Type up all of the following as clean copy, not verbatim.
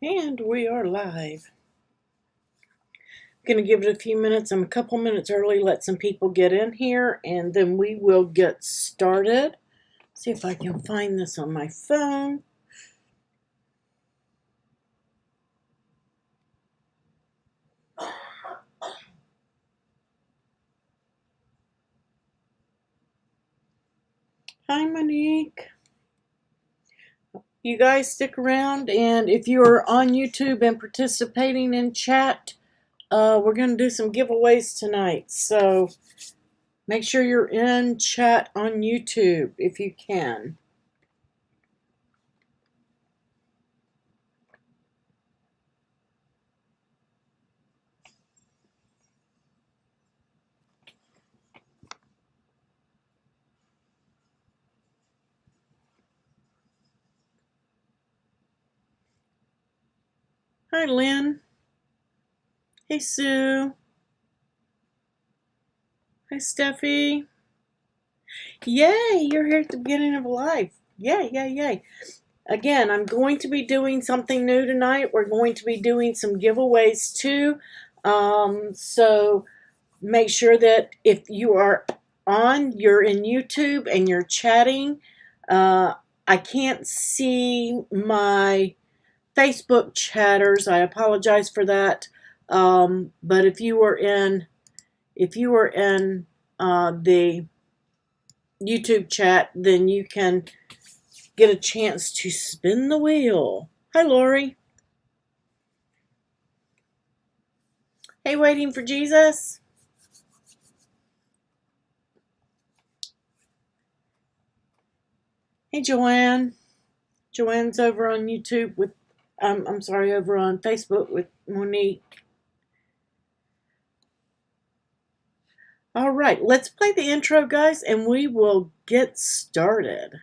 And we are live. I'm going to give it a few minutes. I'm a couple minutes early, let some people get in here, and then we will get started. See if I can find this on my phone. Hi, Monique. You guys stick around, and if you are on YouTube and participating in chat, we're going to do some giveaways tonight. So make sure you're in chat on YouTube if you can. Hi, Lynn. Hey, Sue. Hi, Steffi. Yay, you're here at the beginning of life. Yay, yay, yay. Again, I'm going to be doing something new tonight. We're going to be doing some giveaways too. So make sure that if you are you're in YouTube and you're chatting. I can't see my Facebook chatters. I apologize for that. But if you were in the YouTube chat, then you can get a chance to spin the wheel. Hi, Lori. Hey, Waiting for Jesus. Hey, Joanne. Joanne's over on YouTube with, I'm sorry, over on Facebook with Monique. All right, let's play the intro, guys, and we will get started.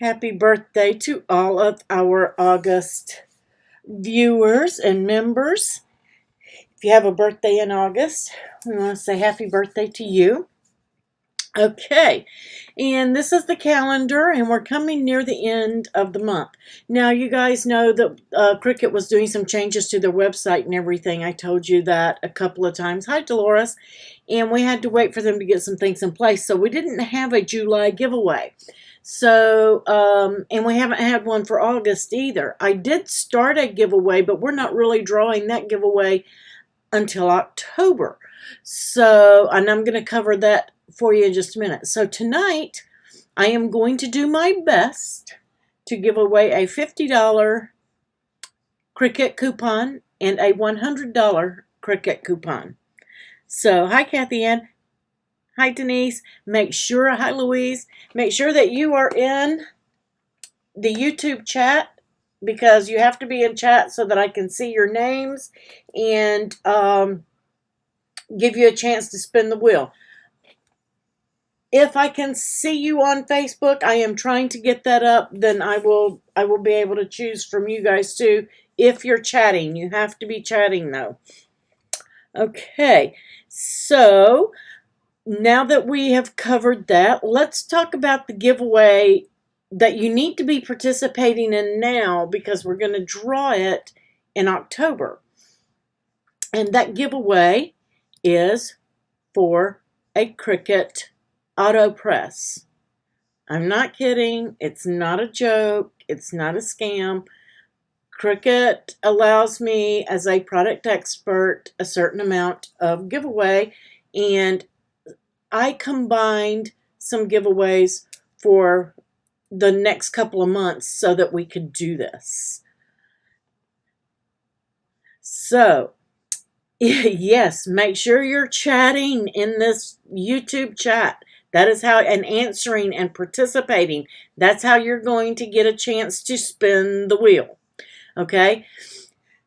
Happy birthday to all of our August viewers and members. If you have a birthday in August, we want to say happy birthday to you. Okay, and this is the calendar, and we're coming near the end of the month. Now, you guys know that Cricut was doing some changes to their website and everything. I told you that a couple of times. Hi, Dolores. And we had to wait for them to get some things in place, so we didn't have a July giveaway. So, and we haven't had one for August either. I did start a giveaway, but we're not really drawing that giveaway until October. So, and I'm going to cover that for you in just a minute. So tonight, I am going to do my best to give away a $50 Cricut coupon and a $100 Cricut coupon. So, hi, Kathy Ann. Hi, Denise. Hi, Louise. Make sure that you are in the YouTube chat, because you have to be in chat so that I can see your names and give you a chance to spin the wheel. If I can see you on Facebook, I am trying to get that up, then I will be able to choose from you guys too. If you're chatting, you have to be chatting though. Okay, so now that we have covered that, let's talk about the giveaway that you need to be participating in now, because we're going to draw it in October. And that giveaway is for a Cricut auto press. I'm not kidding. It's not a joke. It's not a scam. Cricut allows me, as a product expert, a certain amount of giveaway, and I combined some giveaways for the next couple of months so that we could do this. So, yes, make sure you're chatting in this YouTube chat. That is how, and answering and participating, that's how you're going to get a chance to spin the wheel. Okay?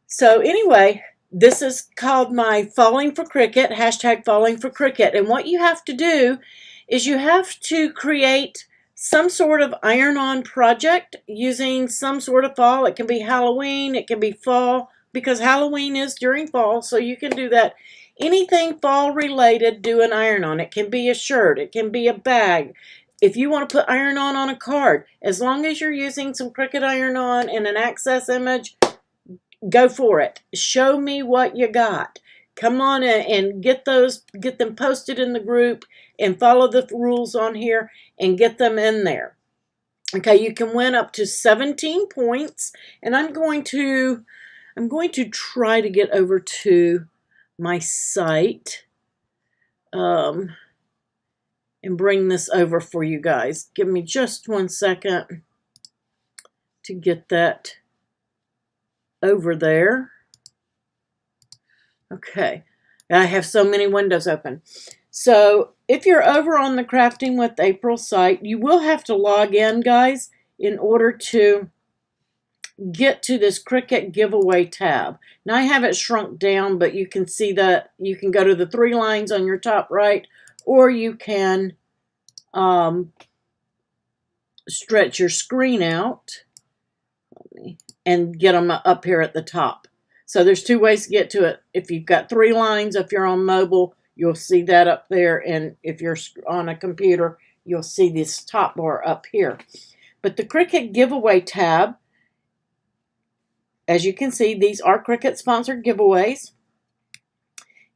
So anyway, this is called my Falling for Cricut, hashtag Falling for Cricut. And what you have to do is you have to create some sort of iron-on project using some sort of fall. It can be Halloween, it can be fall, because Halloween is during fall, so you can do that. Anything fall related, do an iron-on. It can be a shirt, it can be a bag. If you want to put iron-on a card, as long as you're using some Cricut iron-on and an access image, go for it. Show me what you got. Come on and get them posted in the group and follow the rules on here and get them in there. Okay, you can win up to 17 points, and I'm going to try to get over to my site and bring this over for you guys. Give me just 1 second to get that over there. Okay, I have so many windows open. So if you're over on the Crafting with April site, you will have to log in, guys, in order to get to this Cricut giveaway tab. Now I have it shrunk down, but you can see that you can go to the 3 lines on your top right, or you can stretch your screen out and get them up here at the top. So there's 2 ways to get to it. If you've got 3 lines, if you're on mobile, you'll see that up there. And if you're on a computer, you'll see this top bar up here. But the Cricut giveaway tab, as you can see, these are Cricut sponsored giveaways.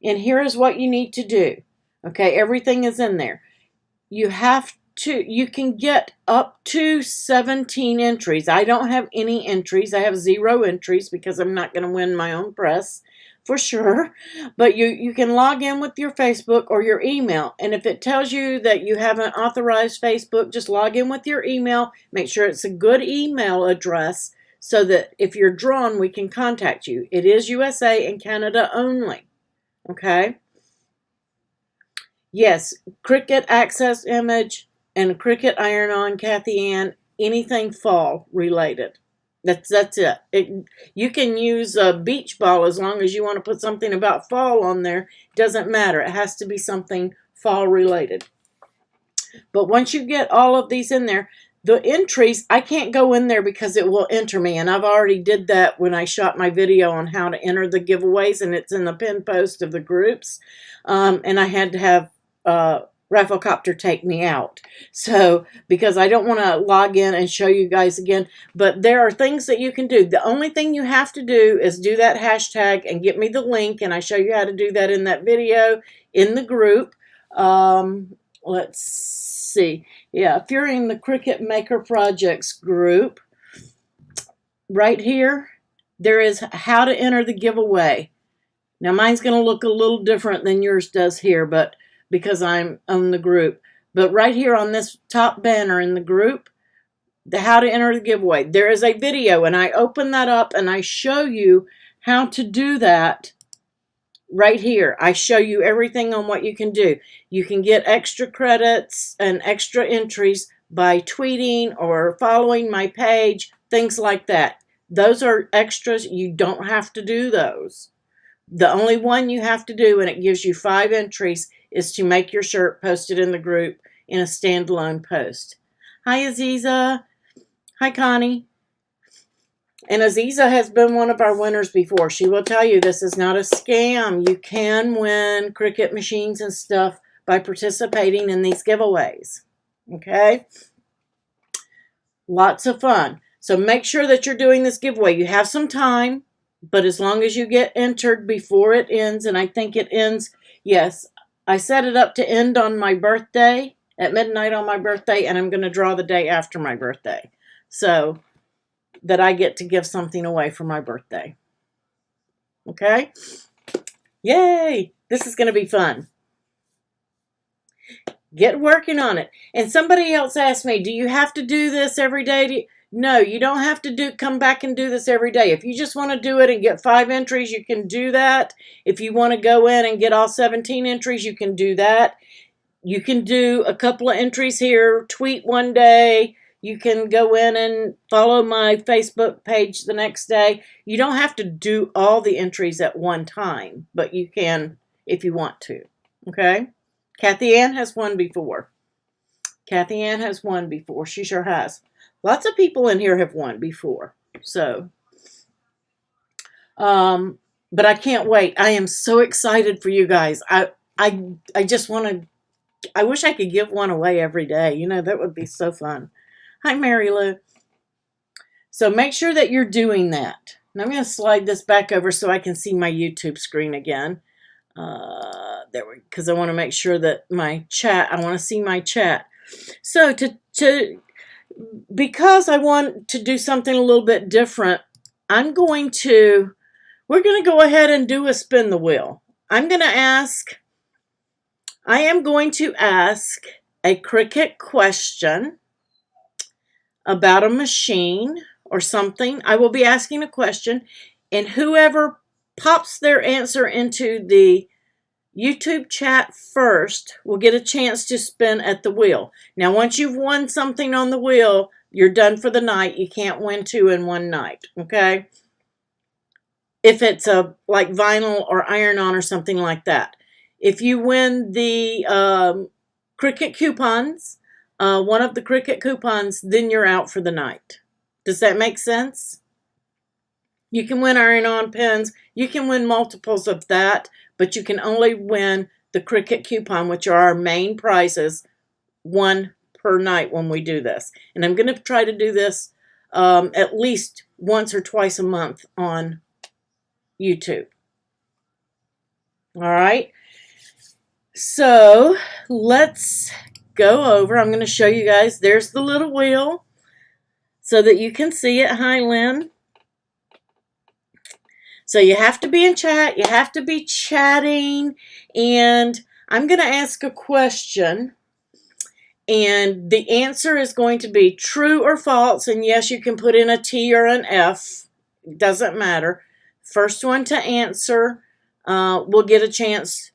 And here is what you need to do. Okay, everything is in there. You can get up to 17 entries. I don't have any entries. I have 0 entries because I'm not going to win my own press for sure. But you can log in with your Facebook or your email. And if it tells you that you haven't authorized Facebook, just log in with your email. Make sure it's a good email address so that if you're drawn, we can contact you. It is USA and Canada only. Okay? Yes, Cricut access image and a Cricut iron-on, Kathy Ann, anything fall related. That's it. You can use a beach ball as long as you want to put something about fall on there. It doesn't matter. It has to be something fall related. But once you get all of these in there, the entries, I can't go in there because it will enter me. And I've already did that when I shot my video on how to enter the giveaways. And it's in the pinned post of the groups. And I had to have Rafflecopter take me out. So, because I don't want to log in and show you guys again. But there are things that you can do. The only thing you have to do is do that hashtag and get me the link. And I show you how to do that in that video in the group. Let's see. Yeah, if you're in the Cricut Maker Projects group, right here, there is how to enter the giveaway. Now, mine's going to look a little different than yours does here, but because I'm on the group. But right here on this top banner in the group, the how to enter the giveaway, there is a video, and I open that up and I show you how to do that right here. I show you everything on what you can do. You can get extra credits and extra entries by tweeting or following my page, things like that. Those are extras. You don't have to do those. The only one you have to do, and it gives you 5 entries, is to make your shirt posted in the group in a standalone post. Hi, Aziza. Hi, Connie. And Aziza has been one of our winners before. She will tell you this is not a scam. You can win Cricut machines and stuff by participating in these giveaways. Okay? Lots of fun. So make sure that you're doing this giveaway. You have some time, but as long as you get entered before it ends, and I think it ends, yes, I set it up to end on my birthday, at midnight on my birthday, and I'm going to draw the day after my birthday. So that I get to give something away for my birthday. Okay? Yay! This is going to be fun. Get working on it. And somebody else asked me, do you have to do this every day? No, you don't have to come back and do this every day. If you just want to do it and get 5 entries, you can do that. If you want to go in and get all 17 entries, you can do that. You can do a couple of entries here, tweet one day. You can go in and follow my Facebook page the next day. You don't have to do all the entries at one time, but you can if you want to. Okay? Kathy Ann has won before. Kathy Ann has won before. She sure has. Lots of people in here have won before. So, but I can't wait. I am so excited for you guys. I just want to, I wish I could give one away every day. You know, that would be so fun. Hi, Mary Lou. So make sure that you're doing that. And I'm going to slide this back over so I can see my YouTube screen again. There we, because I want to make sure that my chat, I want to see my chat. So because I want to do something a little bit different, we're going to go ahead and do a spin the wheel. I am going to ask a Cricut question about a machine or something. I will be asking a question, and whoever pops their answer into the YouTube chat first will get a chance to spin at the wheel. Now, once you've won something on the wheel, you're done for the night. You can't win two in one night, okay? If it's like vinyl or iron-on or something like that. If you win the Cricut coupons, one of the Cricut coupons, then you're out for the night. Does that make sense? You can win iron-on pens. You can win multiples of that, but you can only win the Cricut coupon, which are our main prizes, one per night when we do this. And I'm going to try to do this at least once or twice a month on YouTube. All right. So let's go over. I'm going to show you guys. There's the little wheel so that you can see it. Hi, Lynn. So you have to be in chat. You have to be chatting. And I'm going to ask a question. And the answer is going to be true or false. And yes, you can put in a T or an F. It doesn't matter. First one to answer will get a chance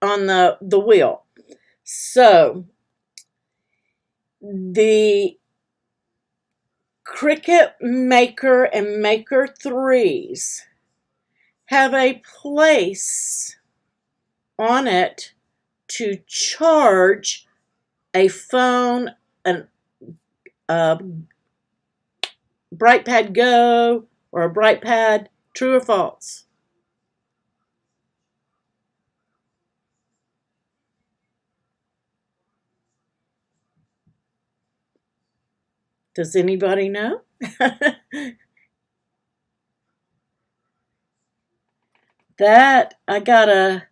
on the wheel. So the Cricut Maker and Maker 3s have a place on it to charge a phone, a Brightpad Go or a Brightpad. True or false? Does anybody know? That I gotta.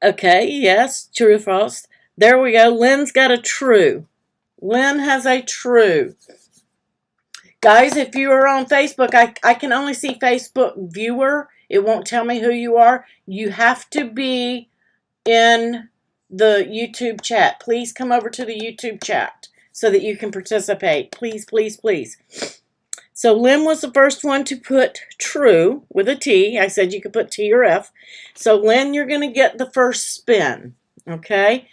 Okay, yes, true or false. There we go. Lynn's got a true. Lynn has a true. Guys, if you are on Facebook, I can only see Facebook viewer. It won't tell me who you are. You have to be in the YouTube chat. Please come over to the YouTube chat so that you can participate. Please, please, please. So Lynn was the first one to put true with a T. I said you could put T or F. So Lynn, you're going to get the first spin. Okay?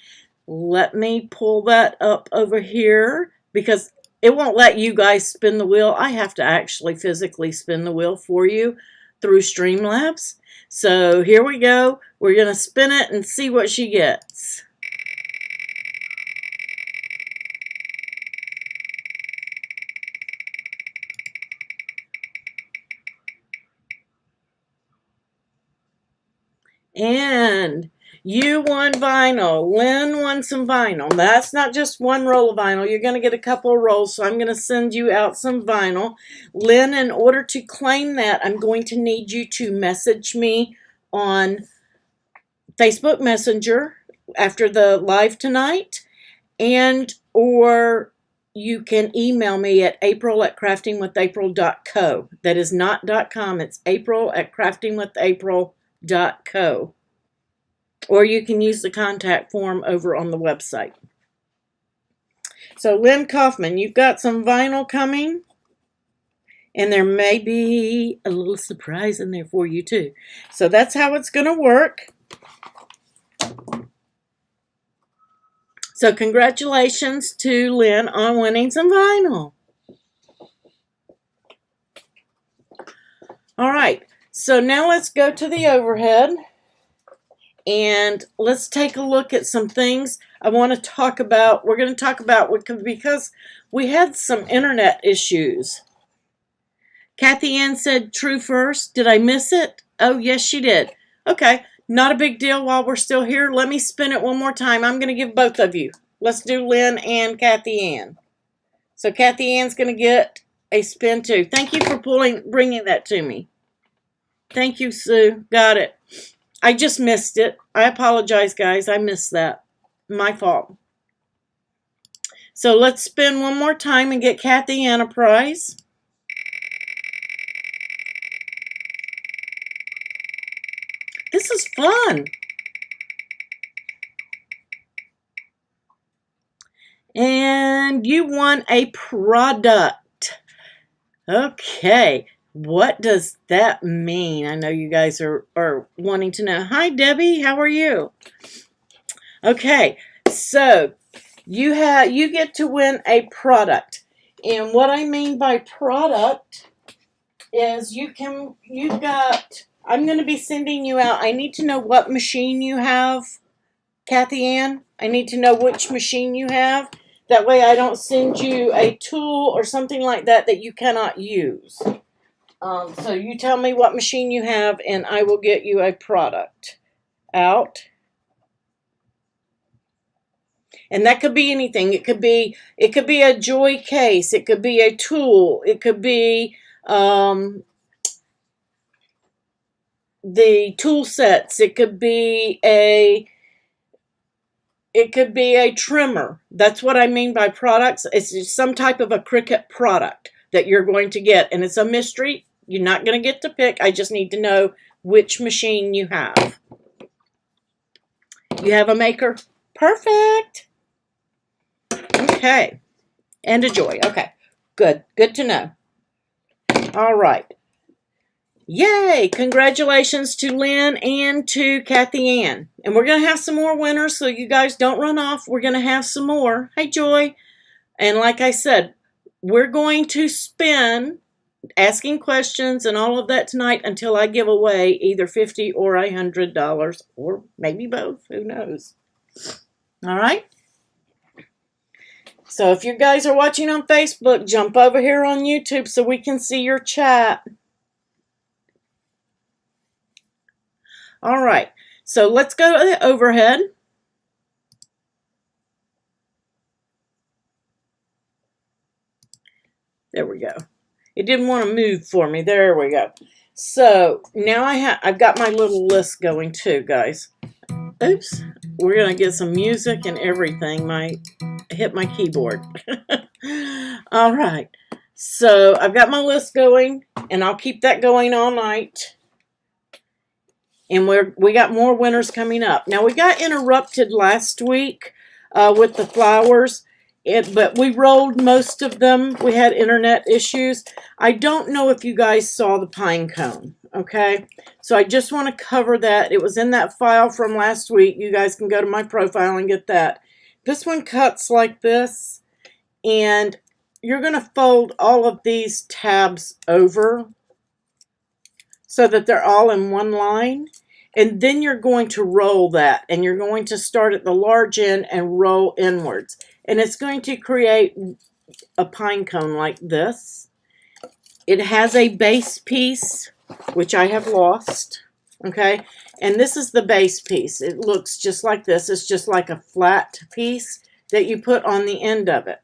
Let me pull that up over here because it won't let you guys spin the wheel. I have to actually physically spin the wheel for you through Streamlabs. So here we go. We're going to spin it and see what she gets. And you won vinyl. Lynn won some vinyl. That's not just one roll of vinyl. You're going to get a couple of rolls, so I'm going to send you out some vinyl. Lynn, in order to claim that, I'm going to need you to message me on Facebook Messenger after the live tonight, and or you can email me at april@craftingwithapril.co. That is not .com. It's april@craftingwithapril.co. Or you can use the contact form over on the website. So Lynn Kaufman, you've got some vinyl coming. And there may be a little surprise in there for you too. So that's how it's going to work. So congratulations to Lynn on winning some vinyl. All right, so now let's go to the overhead and let's take a look at some things I want to talk about. We're going to talk about because we had some internet issues. Kathy Ann said true first. Did I miss it? Oh, yes, she did. Okay, not a big deal while we're still here. Let me spin it one more time. I'm going to give both of you. Let's do Lynn and Kathy Ann. So Kathy Ann's going to get a spin too. Thank you for bringing that to me. Thank you, Sue. Got it. I just missed it. I apologize, guys. I missed that. My fault. So let's spin one more time and get Kathy Ann a prize. This is fun. And you won a product. Okay. What does that mean? I know you guys are wanting to know. Hi, Debbie. How are you? Okay. So you get to win a product. And what I mean by product is I'm going to be sending you out. I need to know what machine you have, Kathy Ann. I need to know which machine you have. That way I don't send you a tool or something like that you cannot use. So you tell me what machine you have and I will get you a product out. And that could be anything. It could be a joy case. It could be a tool. It could be the tool sets. It could be a trimmer. That's what I mean by products. It's some type of a Cricut product that you're going to get. And it's a mystery. You're not going to get to pick. I just need to know which machine you have. You have a maker? Perfect. Okay. And a joy. Okay. Good. Good to know. All right. Yay! Congratulations to Lynn and to Kathy Ann. And we're going to have some more winners, so you guys don't run off. We're going to have some more. Hey, Joy. And like I said, we're going to spin asking questions and all of that tonight until I give away either $50 or $100 or maybe both. Who knows? All right? So if you guys are watching on Facebook, jump over here on YouTube so we can see your chat. All right, so let's go to the overhead. There we go. It didn't want to move for me. There we go. So now I've got my little list going too, guys. Oops, we're gonna get some music and everything. Hit my keyboard. All right, so I've got my list going, and I'll keep that going all night. And we got more winners coming up. Now, we got interrupted last week with the flowers, but we rolled most of them. We had internet issues. I don't know if you guys saw the pine cone, okay? So I just want to cover that. It was in that file from last week. You guys can go to my profile and get that. This one cuts like this, and you're going to fold all of these tabs over so that they're all in one line. And then you're going to roll that. And you're going to start at the large end and roll inwards. And it's going to create a pine cone like this. It has a base piece, which I have lost. Okay. And this is the base piece. It looks just like this. It's just like a flat piece that you put on the end of it.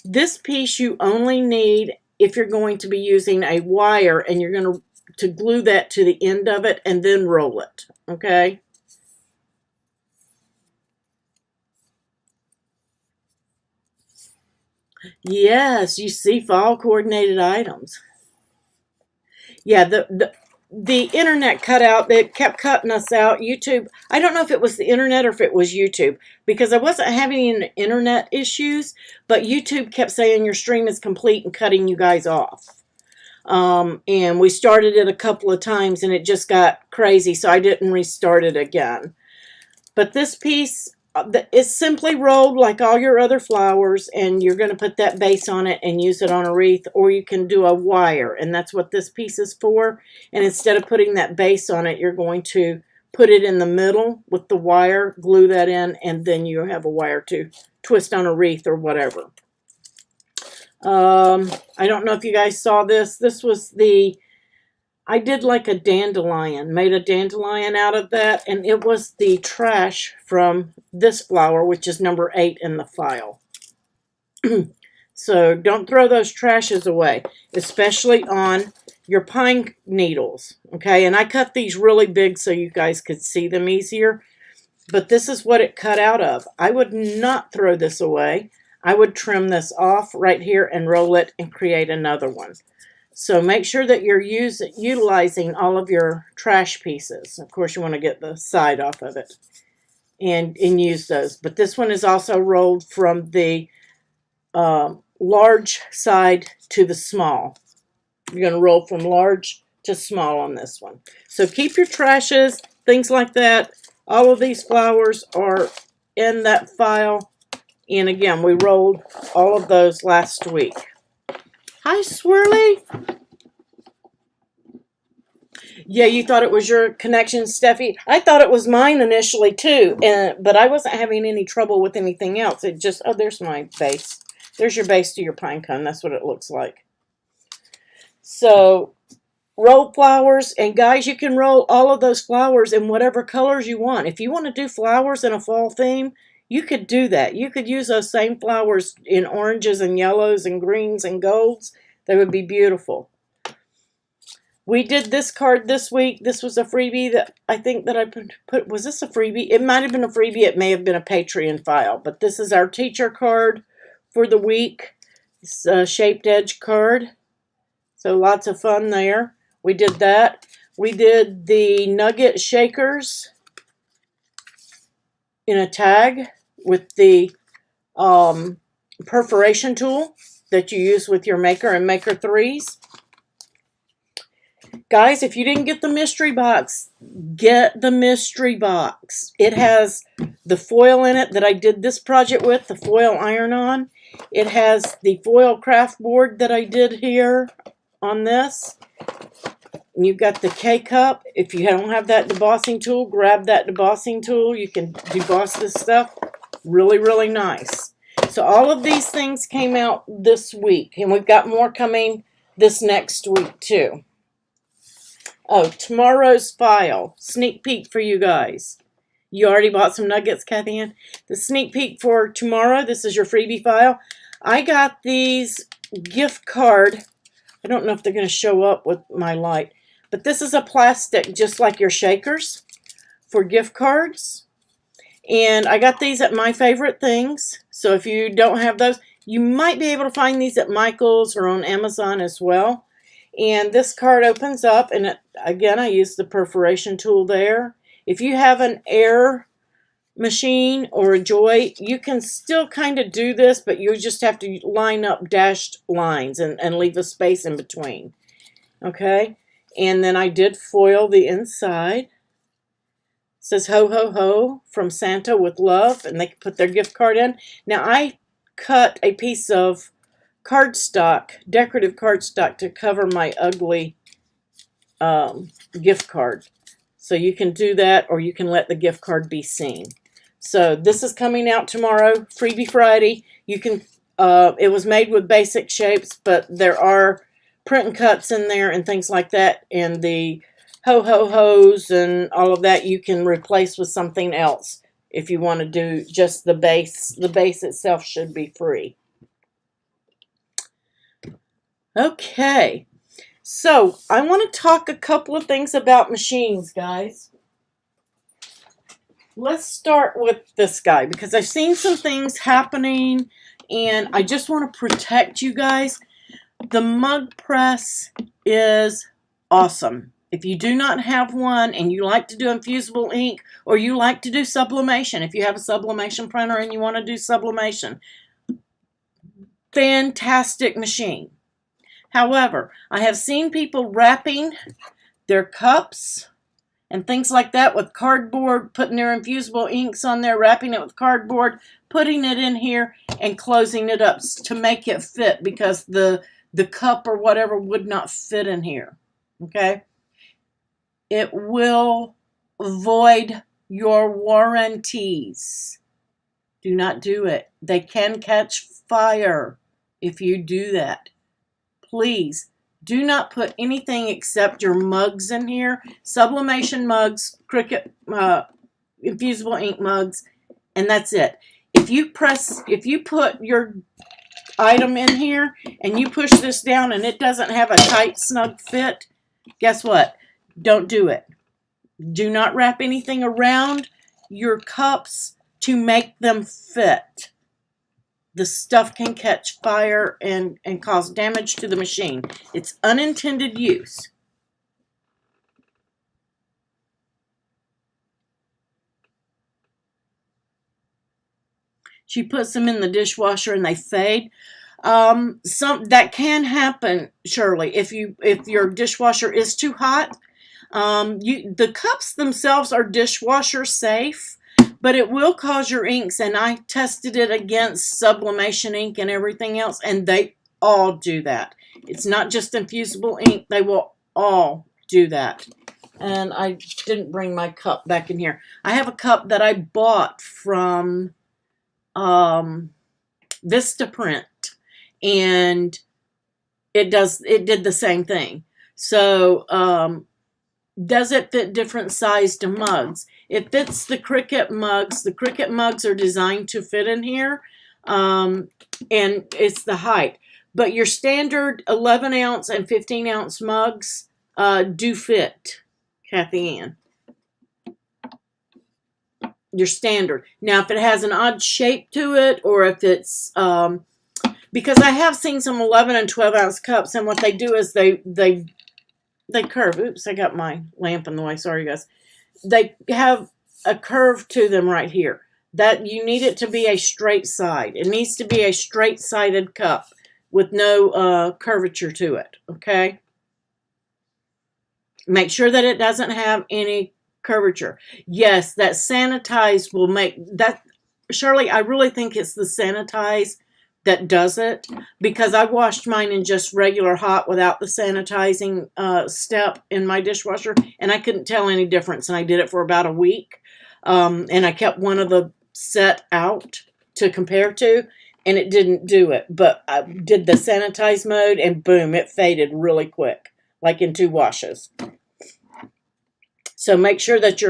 This piece you only need if you're going to be using a wire and you're going to glue that to the end of it and then roll it, okay? Yes, you see fall coordinated items. Yeah, the internet cut out. They kept cutting us out. YouTube, I don't know if it was the internet or if it was YouTube, because I wasn't having any internet issues, but YouTube kept saying your stream is complete and cutting you guys off. And we started it a couple of times and it just got crazy, so I didn't restart it again. But this piece, it's simply rolled like all your other flowers, and you're going to put that base on it and use it on a wreath, or you can do a wire, and that's what this piece is for. And instead of putting that base on it, you're going to put it in the middle with the wire, glue that in, and then you have a wire to twist on a wreath or whatever. I don't know if you guys saw this. This was I did like a dandelion, made a dandelion out of that, and it was the trash from this flower, which is number 8 in the file. So don't throw those trashes away, especially on your pine needles, okay? And I cut these really big so you guys could see them easier, but this is what it cut out of. I would not throw this away. I would trim this off right here and roll it and create another one. So make sure that you're utilizing all of your trash pieces. Of course, you want to get the side off of it and use those. But this one is also rolled from the large side to the small. You're going to roll from large to small on this one. So keep your trashes, things like that. All of these flowers are in that file. And again, we rolled all of those last week. Hi, Swirly. Yeah, you thought it was your connection, Steffi. I thought it was mine initially, too. But I wasn't having any trouble with anything else. It just, oh, there's my base. There's your base to your pine cone. That's what it looks like. So, roll flowers. And guys, you can roll all of those flowers in whatever colors you want. If you want to do flowers in a fall theme, you could do that. You could use those same flowers in oranges and yellows and greens and golds. They would be beautiful. We did this card this week. This was a freebie that I think that I put. Was this a freebie? It might have been a freebie. It may have been a Patreon file. But this is our teacher card for the week. It's a shaped edge card. So lots of fun there. We did that. We did the nugget shakers in a tag with the perforation tool that you use with your Maker and Maker 3s. Guys, if you didn't get the mystery box, get the mystery box. It has the foil in it that I did this project with, the foil iron-on. It has the foil craft board that I did here on this. And you've got the K-cup. If you don't have that debossing tool, grab that debossing tool. You can deboss this stuff really, really nice. So all of these things came out this week. And we've got more coming this next week too. Oh, tomorrow's file. Sneak peek for you guys. You already bought some nuggets, Kathy Ann? The sneak peek for tomorrow. This is your freebie file. I got these gift card. I don't know if they're going to show up with my light. But this is a plastic just like your shakers for gift cards. And I got these at My Favorite Things. So if you don't have those, you might be able to find these at Michael's or on Amazon as well. And this card opens up, and again, I use the perforation tool there. If you have an air machine or a Joy, you can still kind of do this, but you just have to line up dashed lines and leave a space in between. Okay? And then I did foil the inside. It says ho ho ho from Santa with love, and they can put their gift card in. Now I cut a piece of cardstock, decorative cardstock, to cover my ugly gift card. So you can do that, or you can let the gift card be seen. So this is coming out tomorrow, Freebie Friday. You can. It was made with basic shapes, but there are print and cuts in there and things like that, and the ho-ho-hos and all of that you can replace with something else if you want to do just the base. The base itself should be free. Okay, so I want to talk a couple of things about machines, guys. Let's start with this guy because I've seen some things happening and I just want to protect you guys. The mug press is awesome. If you do not have one and you like to do infusible ink or you like to do sublimation, if you have a sublimation printer and you want to do sublimation, fantastic machine. However, I have seen people wrapping their cups and things like that with cardboard, putting their infusible inks on there, wrapping it with cardboard, putting it in here, and closing it up to make it fit, because the cup or whatever would not fit in here. Okay? It will void your warranties. Do not do it. They can catch fire if you do that. Please do not put anything except your mugs in here. Sublimation mugs, Cricut infusible ink mugs, and that's it. If you put your item in here and you push this down and it doesn't have a tight, snug fit, guess what? Don't do it. Do not wrap anything around your cups to make them fit. The stuff can catch fire and cause damage to the machine. It's unintended use. She puts them in the dishwasher and they fade. That can happen, Shirley, if your dishwasher is too hot. The cups themselves are dishwasher safe, but it will cause your inks, and I tested it against sublimation ink and everything else, and they all do that. It's not just infusible ink. They will all do that. And I didn't bring my cup back in here. I have a cup that I bought from Vistaprint, and it did the same thing. So does it fit different sized mugs? It fits the Cricut mugs. The Cricut mugs are designed to fit in here, and it's the height. But your standard 11 ounce and 15 ounce mugs do fit, Kathy Ann. Your standard. Now, if it has an odd shape to it, or if it's because I have seen some 11 and 12 ounce cups, and what they do is they curve. Oops, I got my lamp in the way. Sorry, guys. They have a curve to them right here. That you need it to be a straight side. It needs to be a straight-sided cup with no curvature to it. Okay. Make sure that it doesn't have any curvature. Yes, that sanitize will make that. Shirley, I really think it's the sanitize that does it, because I washed mine in just regular hot without the sanitizing step in my dishwasher, and I couldn't tell any difference, and I did it for about a week, and I kept one of the set out to compare to, and it didn't do it, but I did the sanitize mode, and boom, it faded really quick, like in 2 washes. So make sure that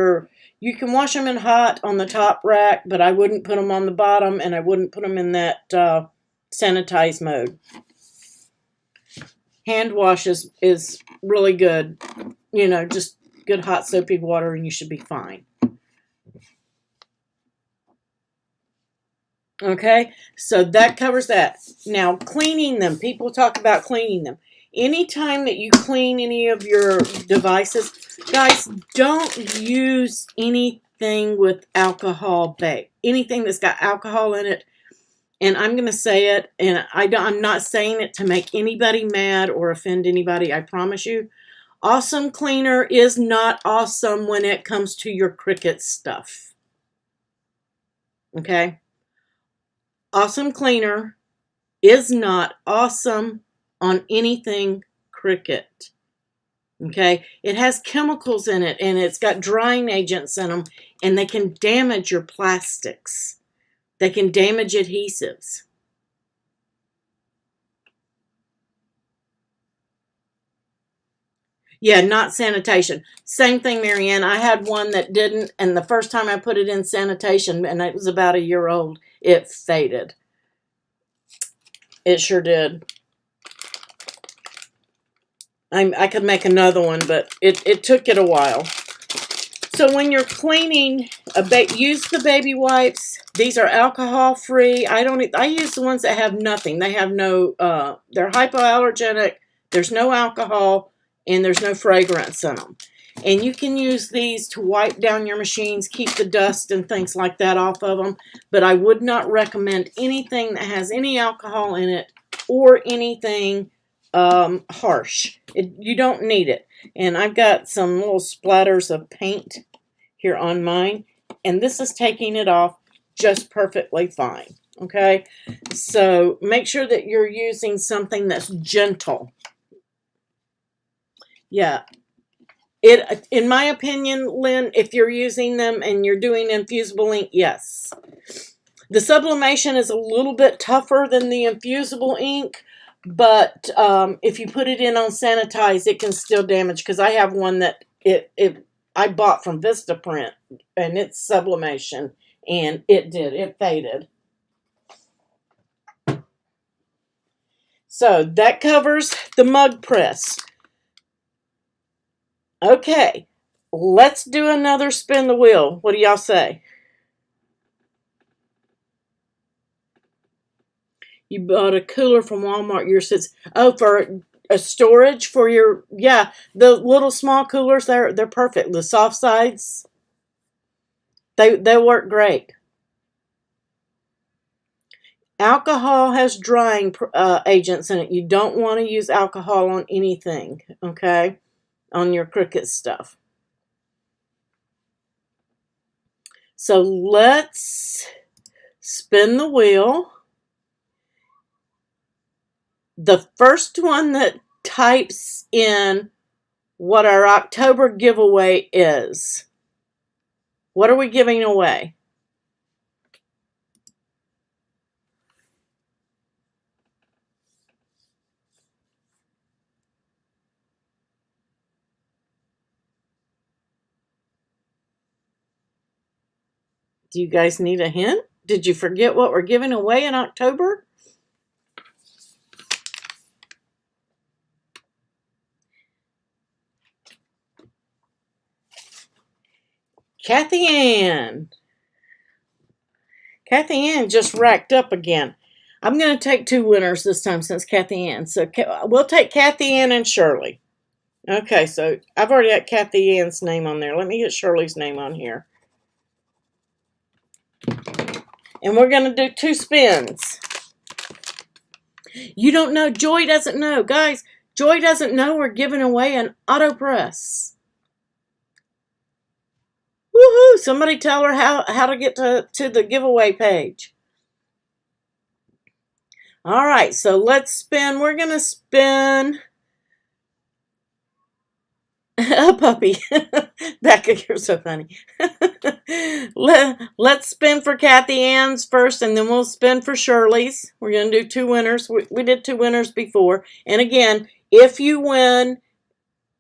you can wash them in hot on the top rack, but I wouldn't put them on the bottom, and I wouldn't put them in that sanitize mode. Hand wash is really good. You know, just good hot soapy water and you should be fine. Okay, so that covers that. Now, cleaning them. People talk about cleaning them. Anytime that you clean any of your devices, guys, don't use anything with alcohol base. Anything that's got alcohol in it. And I'm going to say it, and I'm not saying it to make anybody mad or offend anybody, I promise you. Awesome Cleaner is not awesome when it comes to your Cricut stuff. Okay? Awesome Cleaner is not awesome on anything Cricut. Okay? It has chemicals in it, and it's got drying agents in them, and they can damage your plastics. They can damage adhesives. Yeah, not sanitation. Same thing, Marianne. I had one that didn't, and the first time I put it in sanitation, and it was about a year old, it faded. It sure did. I could make another one, but it took it a while. So when you're cleaning, use the baby wipes. These are alcohol-free. I use the ones that have nothing. They have no, they're hypoallergenic. There's no alcohol, and there's no fragrance in them. And you can use these to wipe down your machines, keep the dust and things like that off of them. But I would not recommend anything that has any alcohol in it or anything harsh. You don't need it. And I've got some little splatters of paint here on mine, and this is taking it off just perfectly fine. Okay, so make sure that you're using something that's gentle. Yeah, in my opinion, Lynn, if you're using them and you're doing infusible ink, yes. The sublimation is a little bit tougher than the infusible ink, but if you put it in on sanitize, it can still damage, because I have one that I bought from Vistaprint, and it's sublimation, and it faded. So that covers the mug press. Okay, let's do another spin the wheel. What do y'all say? You bought a cooler from Walmart. Yours says, oh, for a storage for your, yeah, the little small coolers, they're perfect. The soft sides, they work great. Alcohol has drying agents in it. You don't want to use alcohol on anything, okay, on your Cricut stuff. So let's spin the wheel. The first one that types in what our October giveaway is. What are we giving away? Do you guys need a hint? Did you forget what we're giving away in October? Kathy Ann. Kathy Ann just racked up again. I'm going to take two winners this time since Kathy Ann. So we'll take Kathy Ann and Shirley. Okay, so I've already got Kathy Ann's name on there. Let me get Shirley's name on here. And we're going to do two spins. You don't know. Joy doesn't know. Guys, Joy doesn't know we're giving away an auto press. Woohoo! Somebody tell her how to get to the giveaway page. All right, so let's spin. We're going to spin a puppy. Becca, you're so funny. Let's spin for Kathy Ann's first, and then we'll spin for Shirley's. We're going to do two winners. We did two winners before. And again, if you win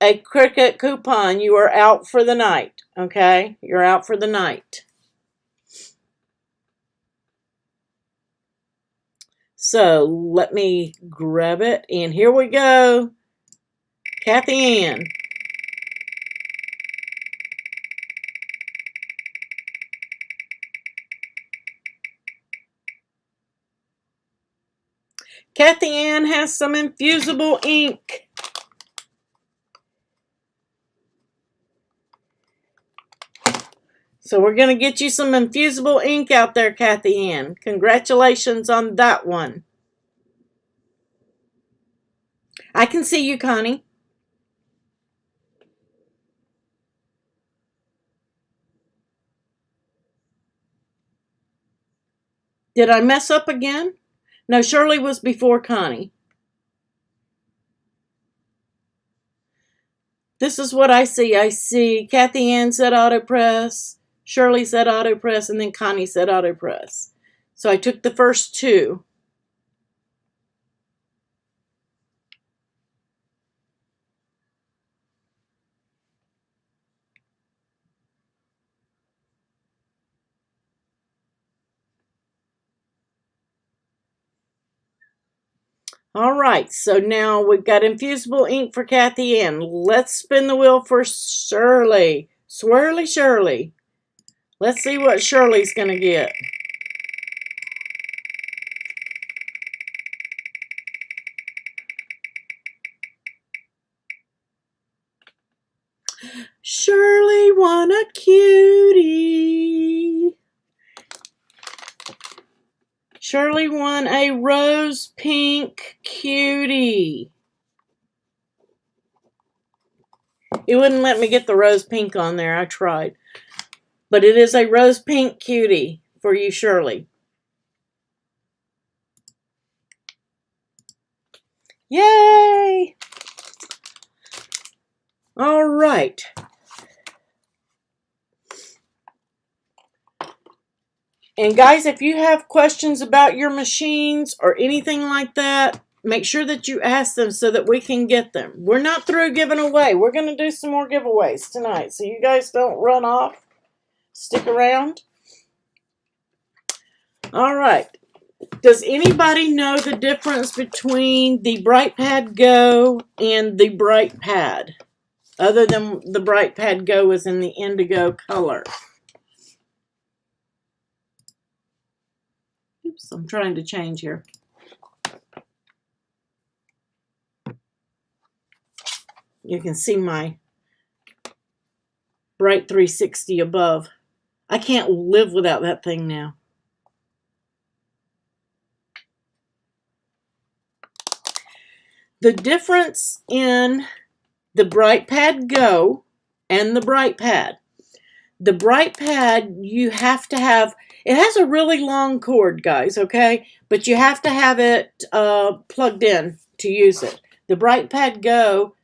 a Cricut coupon, you are out for the night. Okay? You're out for the night. So let me grab it, and here we go. Kathy Ann. Kathy Ann has some infusible ink. So we're going to get you some infusible ink out there, Kathy Ann. Congratulations on that one. I can see you, Connie. Did I mess up again? No, Shirley was before Connie. This is what I see. I see Kathy Ann said autopress, Shirley said autopress, and then Connie said autopress. So I took the first two. All right, so now we've got infusible ink for Kathy Ann. Let's spin the wheel for Shirley. Swirly Shirley. Let's see what Shirley's going to get. Shirley won a cutie. Shirley won a rose pink cutie. It wouldn't let me get the rose pink on there. I tried. But it is a rose pink cutie for you, Shirley. Yay! All right. And guys, if you have questions about your machines or anything like that, make sure that you ask them so that we can get them. We're not through giving away. We're going to do some more giveaways tonight. So you guys don't run off. Stick around. All right. Does anybody know the difference between the Brightpad Go and the Brightpad? Other than the Brightpad Go is in the indigo color. Oops, I'm trying to change here. You can see my Bright 360 above. I can't live without that thing now. The difference in the Brightpad Go and the Brightpad. The Brightpad, you have to have, it has a really long cord, guys, okay? But you have to have it plugged in to use it. The Brightpad Go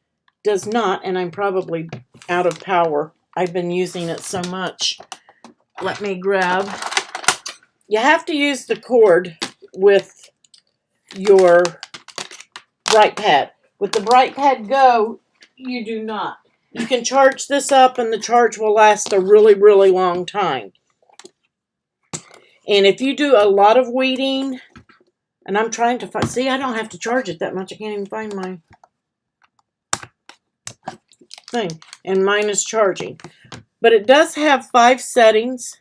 does not, and I'm probably out of power. I've been using it so much. Let me grab. You have to use the cord with your Brightpad. With the Brightpad Go, you do not. You can charge this up and the charge will last a really, really long time. And if you do a lot of weeding, and I'm trying to find, see, I don't have to charge it that much. I can't even find my thing. And mine is charging. But it does have 5 settings,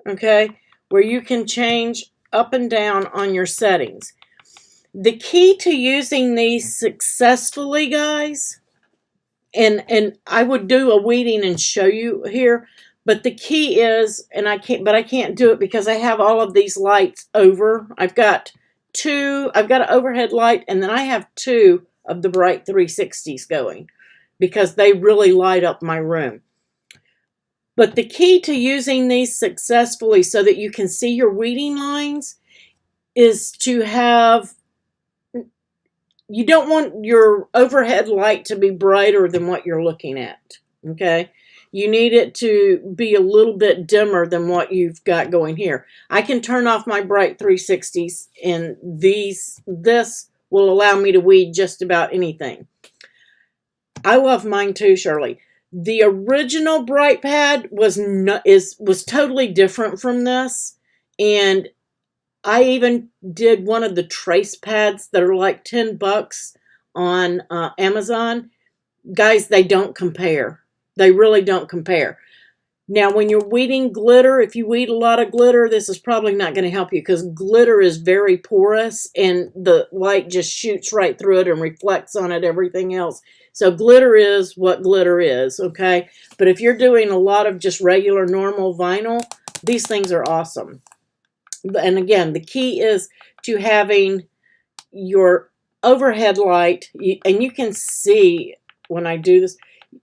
okay, where you can change up and down on your settings. The key to using these successfully, guys, and I would do a weeding and show you here, but the key is, and I can't do it because I have all of these lights over. I've got an overhead light, and then I have 2 of the Bright 360s going because they really light up my room. But the key to using these successfully so that you can see your weeding lines is to have, you don't want your overhead light to be brighter than what you're looking at, okay? You need it to be a little bit dimmer than what you've got going here. I can turn off my Bright 360s, and this will allow me to weed just about anything. I love mine too, Shirley. The original Brightpad was totally different from this, and I even did one of the trace pads that are like $10 on Amazon. Guys, they don't compare. They really don't compare. Now, when you're weeding glitter, if you weed a lot of glitter, this is probably not going to help you because glitter is very porous and the light just shoots right through it and reflects on it, everything else. So glitter is what glitter is, okay? But if you're doing a lot of just regular, normal vinyl, these things are awesome. And again, the key is to having your overhead light, and you can see when I do this,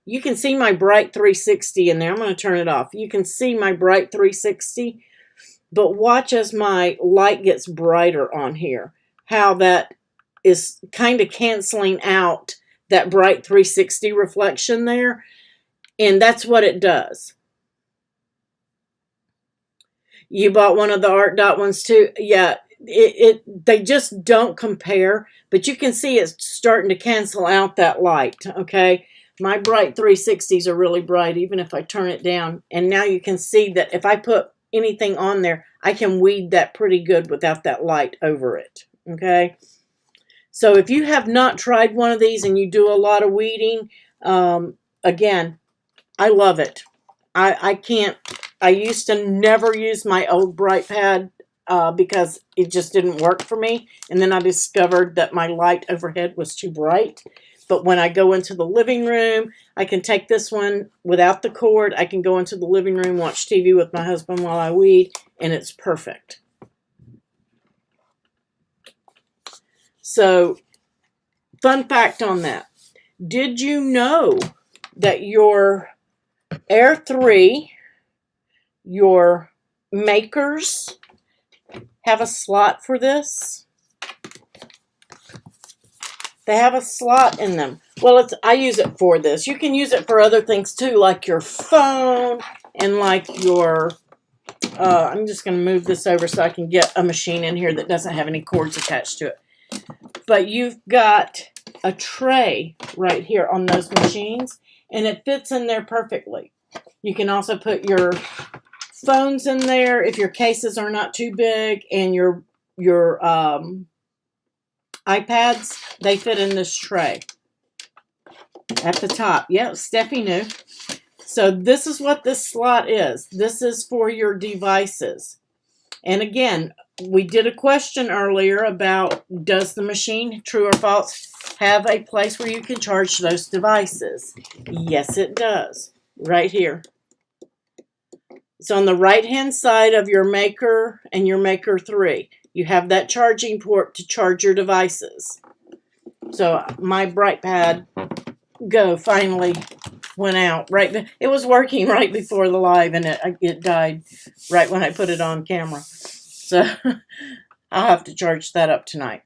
you can see my Bright 360 in there. I'm going to turn it off. You can see my Bright 360, but watch as my light gets brighter on here, how that is kind of canceling out that Bright 360 reflection there, and that's what it does. You bought one of the Art Dot ones too? Yeah, they just don't compare, but you can see it's starting to cancel out that light, okay? My Bright 360s are really bright, even if I turn it down. And now you can see that if I put anything on there, I can weed that pretty good without that light over it, okay? So if you have not tried one of these and you do a lot of weeding, again, I love it. I used to never use my old Brightpad because it just didn't work for me. And then I discovered that my light overhead was too bright. But when I go into the living room, I can take this one without the cord. I can go into the living room, watch TV with my husband while I weed, and it's perfect. So, fun fact on that. Did you know that your Air 3, your makers have a slot for this. They have a slot in them. Well, I use it for this. You can use it for other things too, like your phone and like your... I'm just going to move this over so I can get a machine in here that doesn't have any cords attached to it. But you've got a tray right here on those machines, and it fits in there perfectly. You can also put your phones in there if your cases are not too big, and your iPads, they fit in this tray at the top. Yep, Steffi knew. So this is what this slot is. This is for your devices. And again, we did a question earlier about, does the machine, true or false, have a place where you can charge those devices? Yes, it does. Right here. So on the right-hand side of your Maker and your Maker 3, you have that charging port to charge your devices. So my Brightpad Go finally went out. It was working right before the live, and it died right when I put it on camera. So I'll have to charge that up tonight.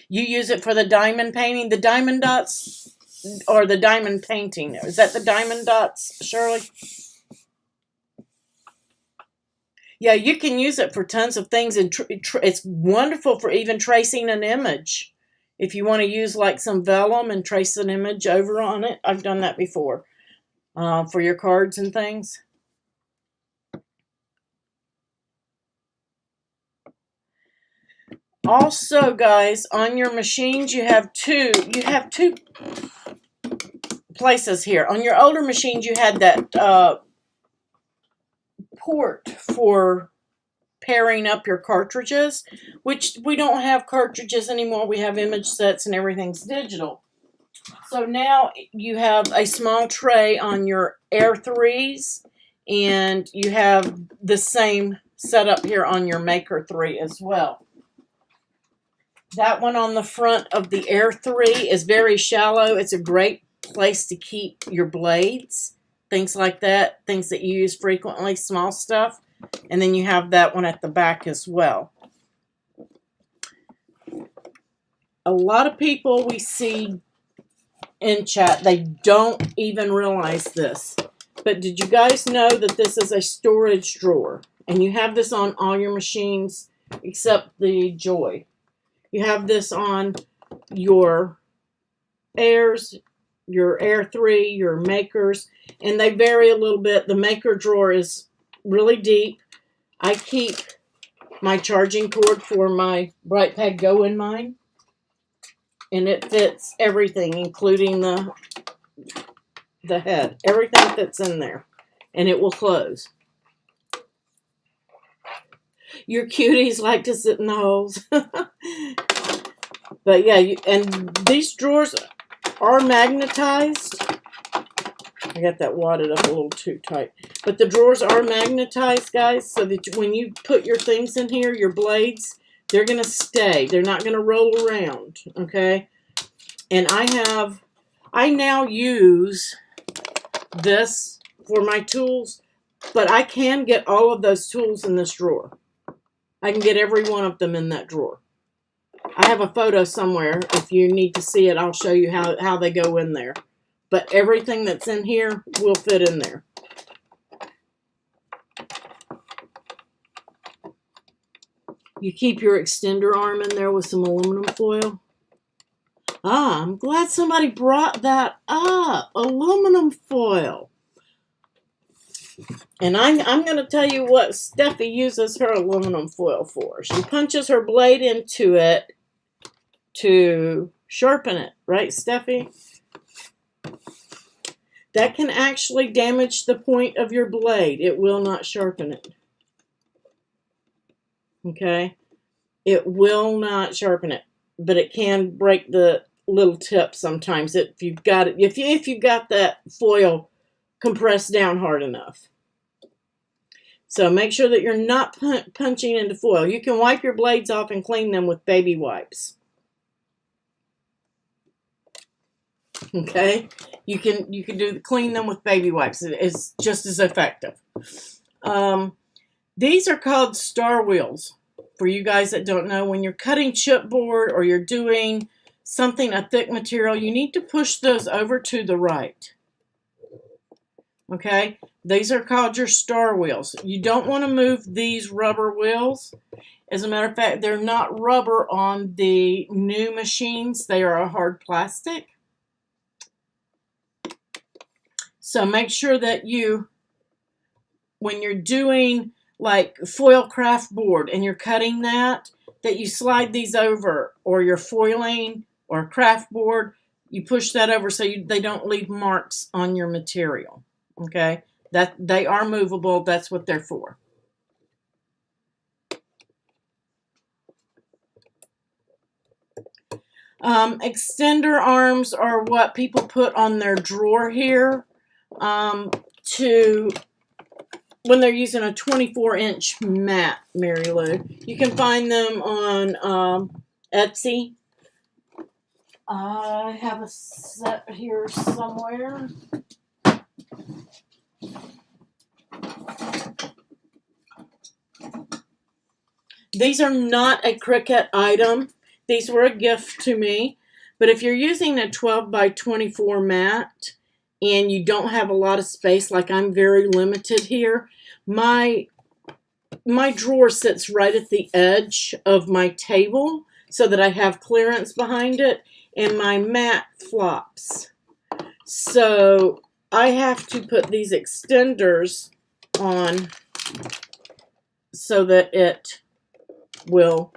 You use it for the diamond painting, the diamond dots, or the diamond painting. Is that the diamond dots, Shirley? Yeah, you can use it for tons of things, and it's wonderful for even tracing an image. If you want to use like some vellum and trace an image over on it, I've done that before for your cards and things. Also, guys, on your machines, you have two places here. On your older machines, you had that port for pairing up your cartridges, which we don't have cartridges anymore. We have image sets and everything's digital. So now you have a small tray on your Air 3s, and you have the same setup here on your Maker 3 as well. That one on the front of the Air 3 is very shallow. It's a great place to keep your blades, things like that, things that you use frequently, small stuff. And then you have that one at the back as well. A lot of people we see in chat, they don't even realize this. But did you guys know that this is a storage drawer? And you have this on all your machines except the Joy. You have this on your Airs, your Air 3, your Makers, and they vary a little bit. The Maker drawer is really deep. I keep my charging cord for my Brightpad Go in mine, and it fits everything, including the head. Everything fits in there, and it will close. Your cuties like to sit in the holes. But yeah, and these drawers are magnetized. I got that wadded up a little too tight. But the drawers are magnetized, guys, so that when you put your things in here, your blades, they're going to stay. They're not going to roll around, okay? And I now use this for my tools, but I can get all of those tools in this drawer. I can get every one of them in that drawer. I have a photo somewhere. If you need to see it, I'll show you how they go in there. But everything that's in here will fit in there. You keep your extender arm in there with some aluminum foil. Ah, I'm glad somebody brought that up. Aluminum foil. And I'm going to tell you what Steffi uses her aluminum foil for. She punches her blade into it to sharpen it. Right, Steffi? That can actually damage the point of your blade. It will not sharpen it. Okay? It will not sharpen it. But it can break the little tip sometimes if you've got it. If you've got that foil compressed down hard enough. So make sure that you're not punching into foil. You can wipe your blades off and clean them with baby wipes. Okay, you can clean them with baby wipes. It's just as effective. These are called star wheels. For you guys that don't know, when you're cutting chipboard or you're doing something, a thick material, you need to push those over to the right. Okay, these are called your star wheels. You don't want to move these rubber wheels. As a matter of fact, they're not rubber on the new machines. They are a hard plastic. So make sure that you, when you're doing like foil craft board and you're cutting that you slide these over, or you're foiling or craft board, you push that over so they don't leave marks on your material. Okay, that they are movable. That's what they're for. Extender arms are what people put on their drawer here to when they're using a 24-inch mat, Mary Lou. You can find them on Etsy. I have a set here somewhere. These are not a Cricut item. These were a gift to me. But if you're using a 12 by 24 mat and you don't have a lot of space, like I'm very limited here, my drawer sits right at the edge of my table so that I have clearance behind it, and my mat flops. So I have to put these extenders on so that it will.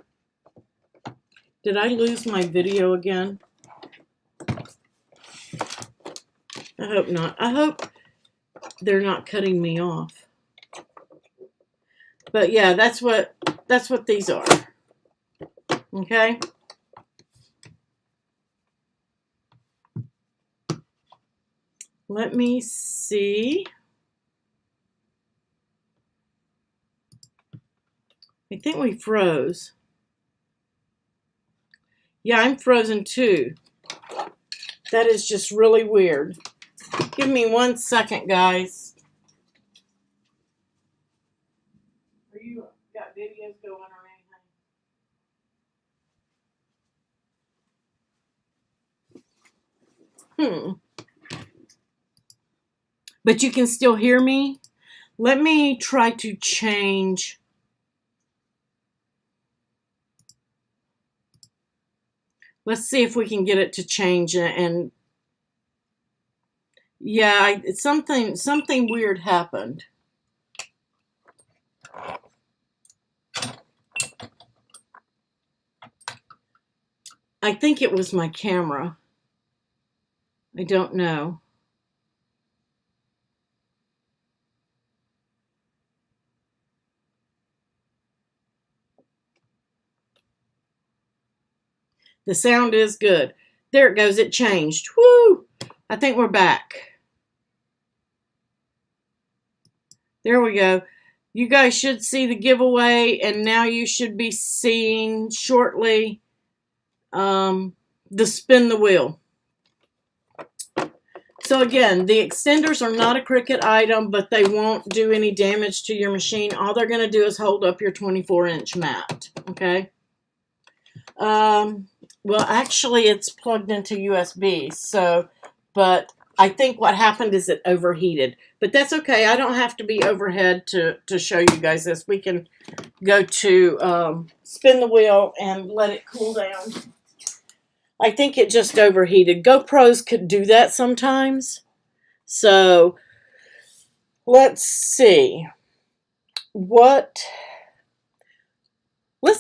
Did I lose my video again? I hope not. I hope they're not cutting me off. But yeah, that's what these are. Okay? Let me see. I think we froze. Yeah, I'm frozen too. That is just really weird. Give me 1 second, guys. Are you got videos going or anything? But you can still hear me? Let me try to change. Let's see if we can get it to change. And yeah, something weird happened. I think it was my camera. I don't know. The sound is good. There it goes. It changed. Woo! I think we're back. There we go. You guys should see the giveaway, and now you should be seeing shortly the spin the wheel. So again, the extenders are not a Cricut item, but they won't do any damage to your machine. All they're going to do is hold up your 24-inch mat. Okay. Well, actually, it's plugged into USB. So, but I think what happened is it overheated. But that's okay. I don't have to be overhead to show you guys this. We can go to spin the wheel and let it cool down. I think it just overheated. GoPros could do that sometimes. So, let's see. Let's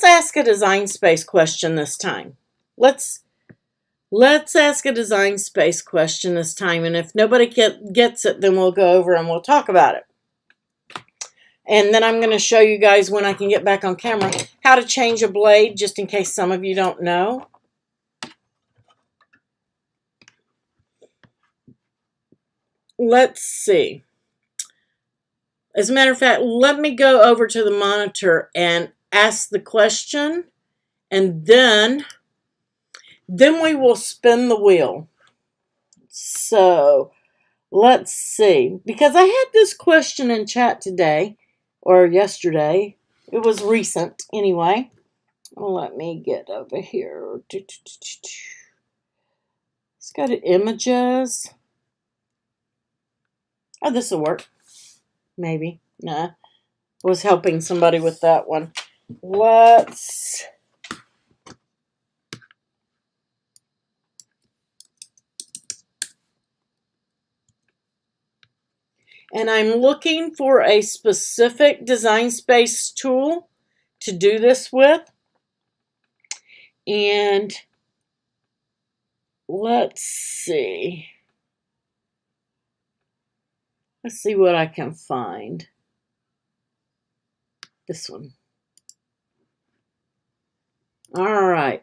ask a Designspace question this time. Let's ask a Designspace question this time. And if nobody gets it, then we'll go over and we'll talk about it. And then I'm going to show you guys when I can get back on camera how to change a blade, just in case some of you don't know. Let's see. As a matter of fact, let me go over to the monitor and ask the question, and then we will spin the wheel. Let's So let's see, because I had this question in chat today or yesterday. It was recent anyway. Let me get over here. It's got images. Oh, this will work. Maybe. Nah. Was helping somebody with that one. Let's. And I'm looking for a specific DesignSpace tool to do this with. And let's see. Let's see what I can find. This one. All right.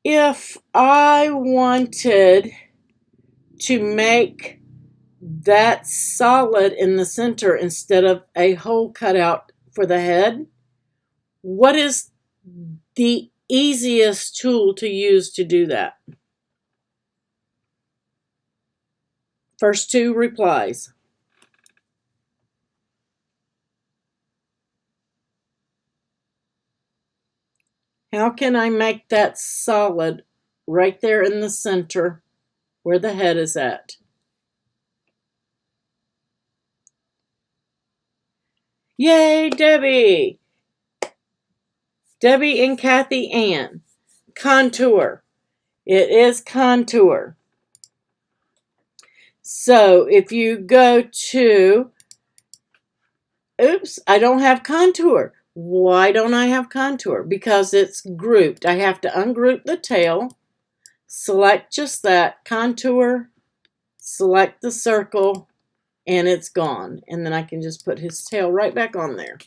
If I wanted to make that solid in the center instead of a hole cut out for the head, what is the easiest tool to use to do that? First two replies. How can I make that solid right there in the center where the head is at? Yay, Debbie! Debbie and Kathy Ann. Contour. It is contour. So if you go to, oops, I don't have contour. Why don't I have contour? Because it's grouped. I have to ungroup the tail, select just that, contour, select the circle, and it's gone. And then I can just put his tail right back on there.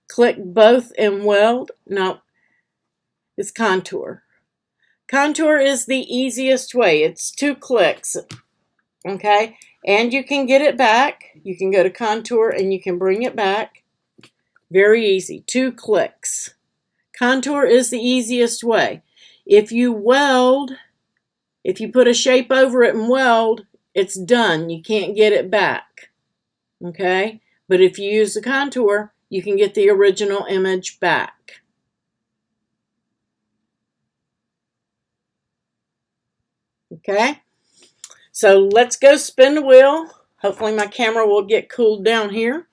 Click both and weld. No, it's contour. Contour is the easiest way. It's 2 clicks. Okay, and you can get it back. You can go to contour and you can bring it back. Very easy, 2 clicks. Contour is the easiest way. If you weld, if you put a shape over it and weld, it's done. You can't get it back. Okay, but if you use the contour, you can get the original image back. Okay, so let's go spin the wheel. Hopefully my camera will get cooled down here.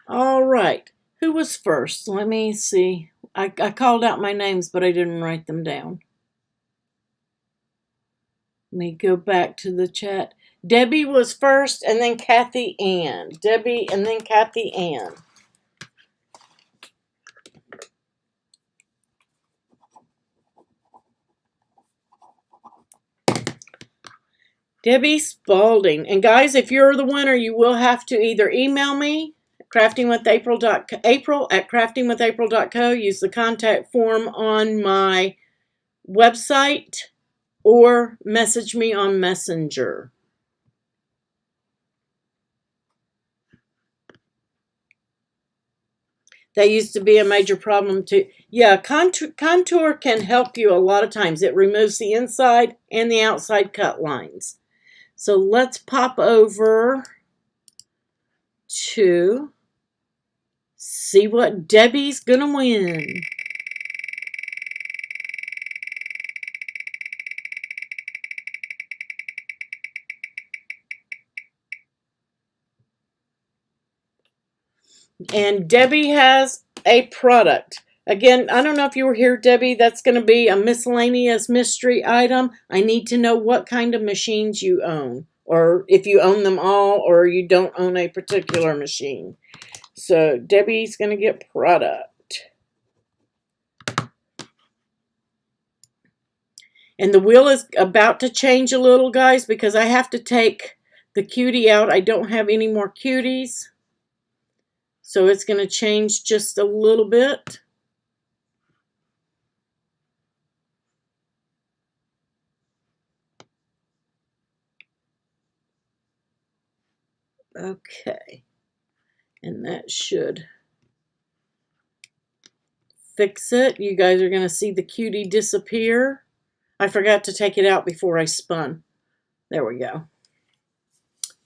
All right, who was first? Let me see. I called out my names, but I didn't write them down. Let me go back to the chat. Debbie was first, and then Kathy Ann. Debbie, and then Kathy Ann. Debbie Spalding. And guys, if you're the winner, you will have to either email me, April at craftingwithapril.co, use the contact form on my website, or message me on Messenger. That used to be a major problem too. Yeah, contour can help you a lot of times. It removes the inside and the outside cut lines. So let's pop over to see what Debbie's gonna win. And Debbie has a product. Again, I don't know if you were here, Debbie. That's going to be a miscellaneous mystery item. I need to know what kind of machines you own, or if you own them all, or you don't own a particular machine. So Debbie's going to get product. And the wheel is about to change a little, guys, because I have to take the cutie out. I don't have any more cuties. So it's going to change just a little bit. Okay. And that should fix it. You guys are going to see the cutie disappear. I forgot to take it out before I spun. There we go.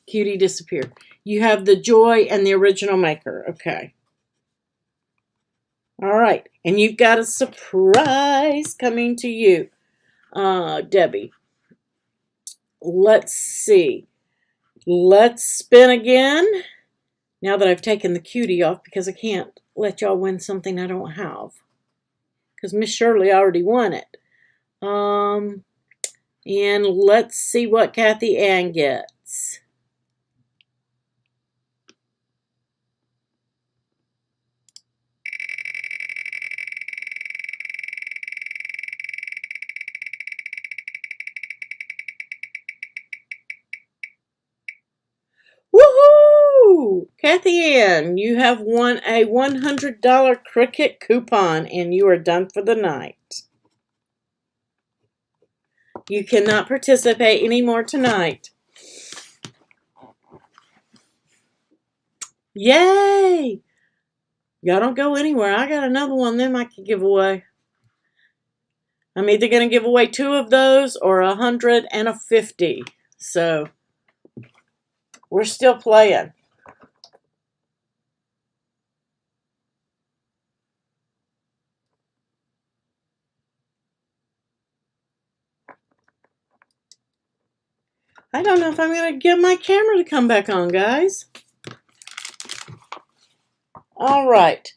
Cutie disappeared. You have the Joy and the original maker. Okay. All right. And you've got a surprise coming to you, Debbie. Let's see. Let's spin again. Now that I've taken the cutie off, because I can't let y'all win something I don't have. Because Miss Shirley already won it. And let's see what Kathy Ann gets. Woohoo! Kathy Ann, you have won a $100 Cricut coupon and you are done for the night. You cannot participate anymore tonight. Yay! Y'all don't go anywhere. I got another one of them I could give away. I'm either going to give away 2 of those or 100 and a 50. So, we're still playing. I don't know if I'm going to get my camera to come back on, guys. All right.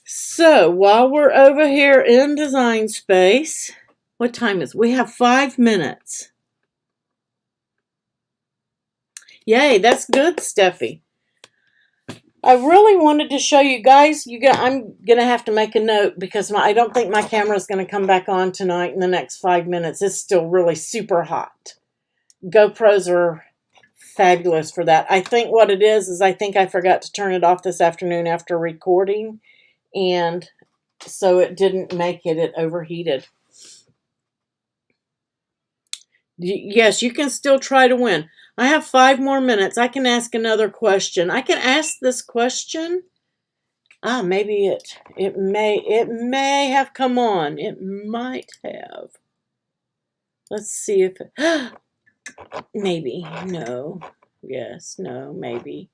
So, while we're over here in Designspace, what time is it? We have 5 minutes. Yay, that's good, Steffi. I really wanted to show you guys. I'm going to have to make a note because I don't think my camera is going to come back on tonight in the next 5 minutes. It's still really super hot. GoPros are fabulous for that. I think what it is I think I forgot to turn it off this afternoon after recording, and so it didn't make it. It overheated. Yes, you can still try to win. I have 5 more minutes. I can ask another question. I can ask this question. Maybe it may have come on. It might have. Let's see if it, maybe. No. Yes, no, maybe.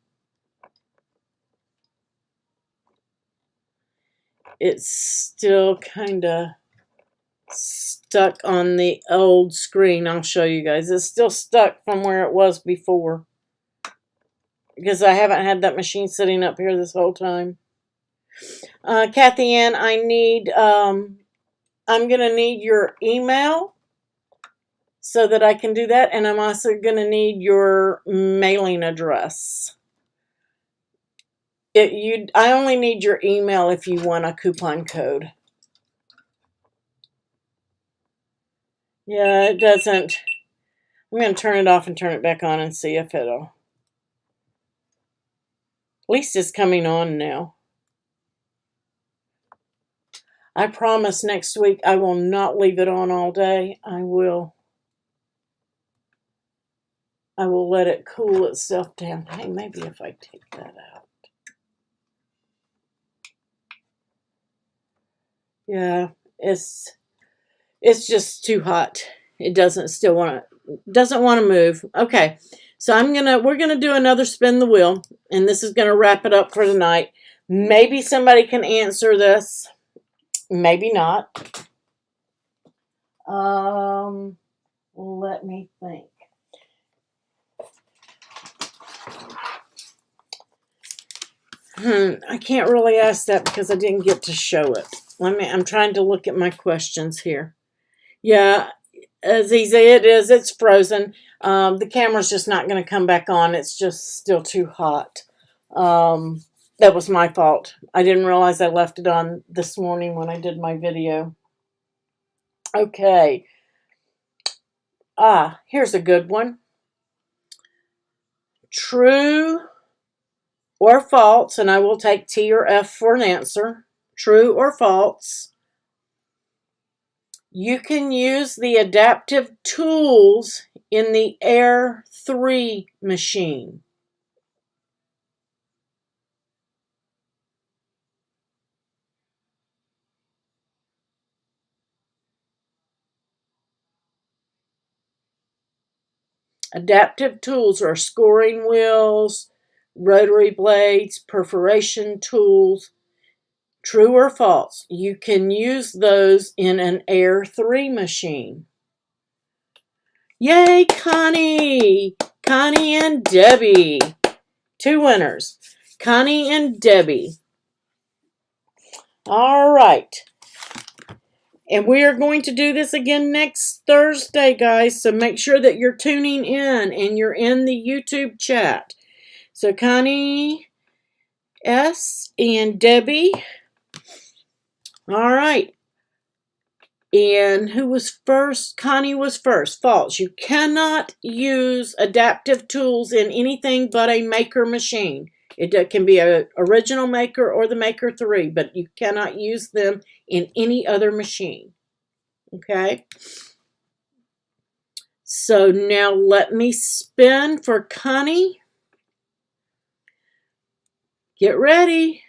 It's still kind of stuck on the old screen. I'll show you guys. It's still stuck from where it was before. Because I haven't had that machine sitting up here this whole time. Kathy Ann, I'm going to need your email so that I can do that. And I'm also going to need your mailing address. I only need your email if you want a coupon code. Yeah, it doesn't. I'm going to turn it off and turn it back on and see if it'll. At least it's coming on now. I promise next week I will not leave it on all day. I will let it cool itself down. Hey, maybe if I take that out. Yeah, it's just too hot. It doesn't want to move. Okay. So we're gonna do another spin the wheel, and this is gonna wrap it up for tonight. Maybe somebody can answer this. Maybe not. Let me think. I can't really ask that because I didn't get to show it. I'm trying to look at my questions here. Yeah, Aziza, it is. It's frozen. The camera's just not going to come back on. It's just still too hot. That was my fault. I didn't realize I left it on this morning when I did my video. Okay. Here's a good one. True or false, and I will take T or F for an answer. True or false. You can use the adaptive tools in the Air 3 machine. Adaptive tools are scoring wheels, rotary blades, perforation tools. True or false? You can use those in an Air 3 machine. Yay, Connie! Connie and Debbie. 2 winners. Connie and Debbie. All right. And we are going to do this again next Thursday, guys. So make sure that you're tuning in and you're in the YouTube chat. So Connie S. and Debbie. All right. And who was first? Connie was first. False. You cannot use adaptive tools in anything but a maker machine. It can be an original maker or the Maker 3, but you cannot use them in any other machine. Okay? So now let me spin for Connie. Get ready.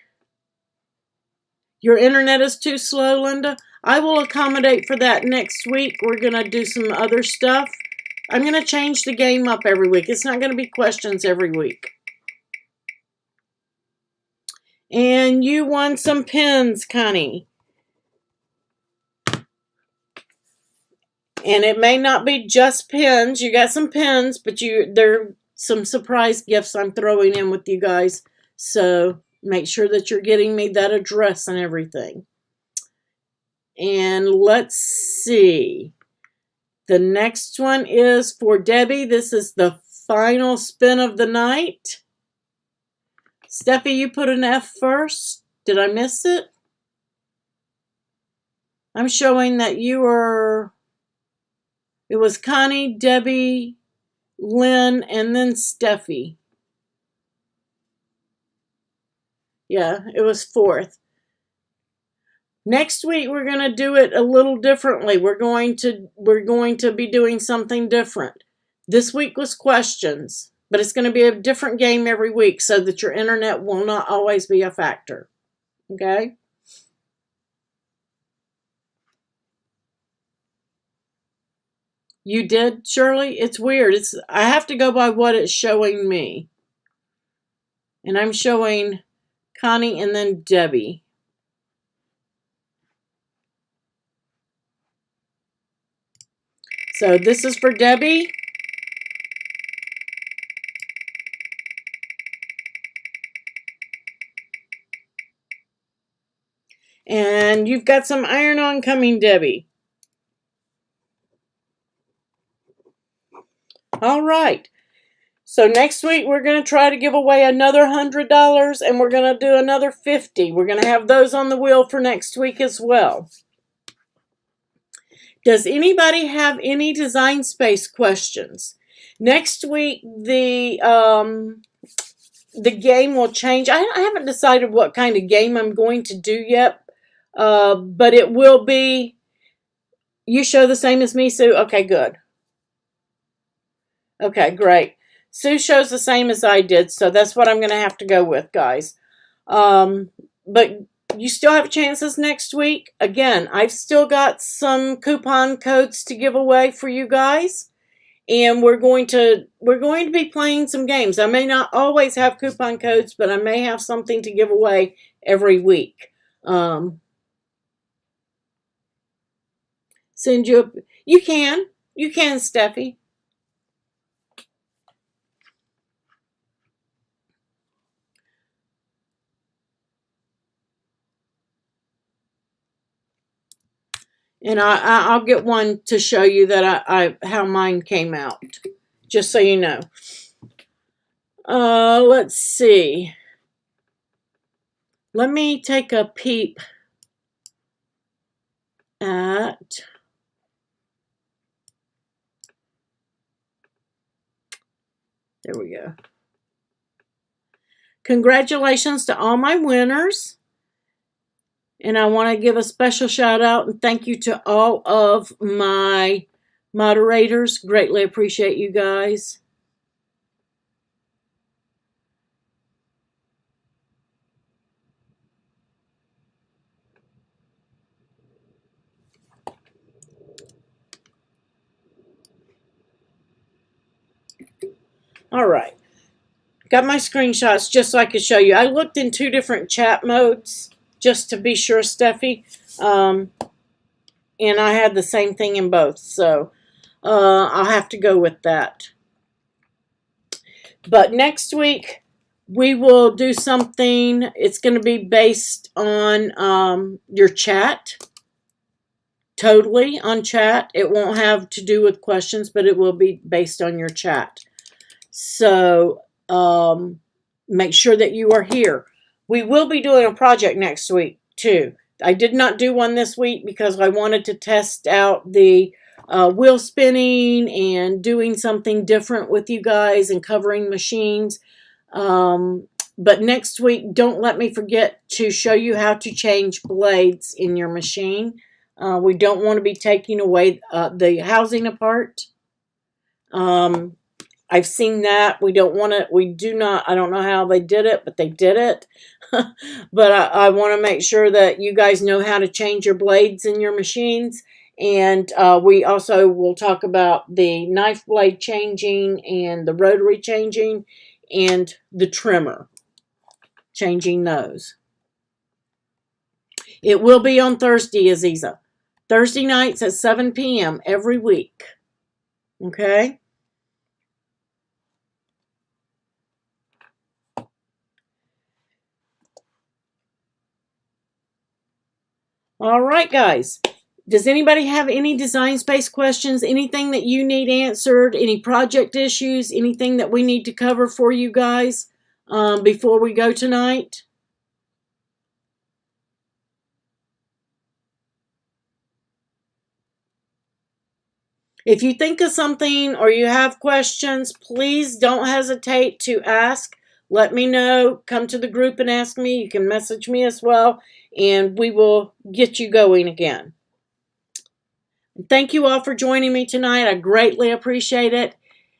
Your internet is too slow, Linda. I will accommodate for that next week. We're going to do some other stuff. I'm going to change the game up every week. It's not going to be questions every week. And you won some pins, Connie. And it may not be just pins. You got some pins, but there are some surprise gifts I'm throwing in with you guys. So make sure that you're getting me that address and everything. And let's see. The next one is for Debbie. This is the final spin of the night. Steffi, you put an F first. Did I miss it? I'm showing that you were... It was Connie, Debbie, Lynn, and then Steffi. Yeah, it was fourth. Next week we're going to do it a little differently. We're going to be doing something different. This week was questions, but it's going to be a different game every week so that your internet will not always be a factor. Okay? You did, Shirley? It's weird. I have to go by what it's showing me. And I'm showing Connie and then Debbie. So this is for Debbie. And you've got some iron-on coming, Debbie. All right. So next week we're going to try to give away another $100 and we're going to do another $50. We're going to have those on the wheel for next week as well. Does anybody have any design space questions? Next week the game will change. I haven't decided what kind of game I'm going to do yet, but it will be. You show the same as me, Sue? Okay, good. Okay, great. Sue shows the same as I did, so that's what I'm going to have to go with, guys. But you still have chances next week. Again, I've still got some coupon codes to give away for you guys, and we're going to be playing some games. I may not always have coupon codes, but I may have something to give away every week. Send you you can, Steffi. And I'll get one to show you that how mine came out, just so you know. Let's see. Let me take a peep at. There we go. Congratulations to all my winners. And I want to give a special shout out and thank you to all of my moderators. Greatly appreciate you guys. All right. Got my screenshots just so I could show you. I looked in 2 different chat modes just to be sure, Steffi. And I had the same thing in both. So I'll have to go with that. But next week, we will do something. It's going to be based on your chat. Totally on chat. It won't have to do with questions, but it will be based on your chat. So make sure that you are here. We will be doing a project next week too. I did not do one this week because I wanted to test out the wheel spinning and doing something different with you guys and covering machines. But next week, don't let me forget to show you how to change blades in your machine. We don't want to be taking away the housing apart. I've seen that. We don't want to, we do not, I don't know how they did it, but they did it. But I want to make sure that you guys know how to change your blades in your machines. And we also will talk about the knife blade changing and the rotary changing and the trimmer changing those. It will be on Thursday, Aziza. Thursday nights at 7 p.m. every week. Okay? All right, guys. Does anybody have any design space questions? Anything that you need answered? Any project issues? Anything that we need to cover for you guys before we go tonight? If you think of something or you have questions, please don't hesitate to ask. Let me know. Come to the group and ask me. You can message me as well, and we will get you going again. Thank you all for joining me tonight. I greatly appreciate it.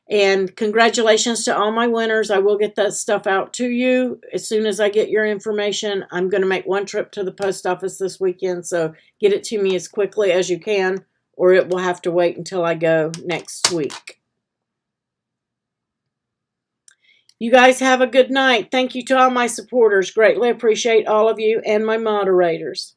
And congratulations to all my winners. I will get that stuff out to you as soon as I get your information. I'm going to make one trip to the post office this weekend, so get it to me as quickly as you can, or it will have to wait until I go next week. You guys have a good night. Thank you to all my supporters. Greatly appreciate all of you and my moderators.